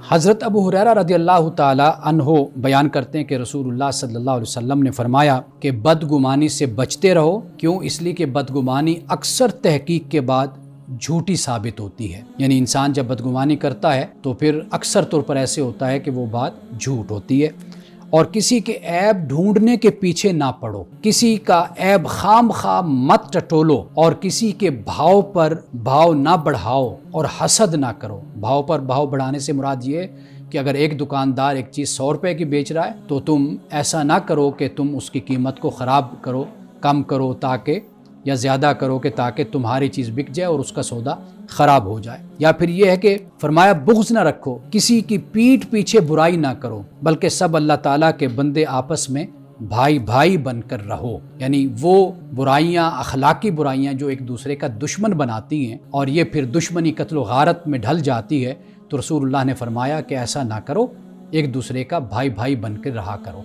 حضرت ابو ہریرہ رضی اللہ تعالی عنہ بیان کرتے ہیں کہ رسول اللہ صلی اللہ علیہ وسلم نے فرمایا کہ بدگمانی سے بچتے رہو، کیوں؟ اس لیے کہ بدگمانی اکثر تحقیق کے بعد جھوٹی ثابت ہوتی ہے۔ یعنی انسان جب بدگمانی کرتا ہے تو پھر اکثر طور پر ایسے ہوتا ہے کہ وہ بات جھوٹ ہوتی ہے۔ اور کسی کے عیب ڈھونڈنے کے پیچھے نہ پڑو، کسی کا عیب خام خواہ مت ٹٹولو، اور کسی کے بھاؤ پر بھاؤ نہ بڑھاؤ اور حسد نہ کرو۔ بھاؤ پر بھاؤ بڑھانے سے مراد یہ ہے کہ اگر ایک دکاندار ایک چیز 100 روپے کی بیچ رہا ہے تو تم ایسا نہ کرو کہ تم اس کی قیمت کو خراب کرو، کم کرو تاکہ، یا زیادہ کرو کہ تاکہ تمہاری چیز بک جائے اور اس کا سودا خراب ہو جائے۔ یا پھر یہ ہے کہ فرمایا بغض نہ رکھو، کسی کی پیٹھ پیچھے برائی نہ کرو، بلکہ سب اللہ تعالیٰ کے بندے آپس میں بھائی بھائی بن کر رہو۔ یعنی وہ برائیاں، اخلاقی برائیاں جو ایک دوسرے کا دشمن بناتی ہیں اور یہ پھر دشمنی قتل و غارت میں ڈھل جاتی ہے، تو رسول اللہ نے فرمایا کہ ایسا نہ کرو، ایک دوسرے کا بھائی بھائی بن کر رہا کرو۔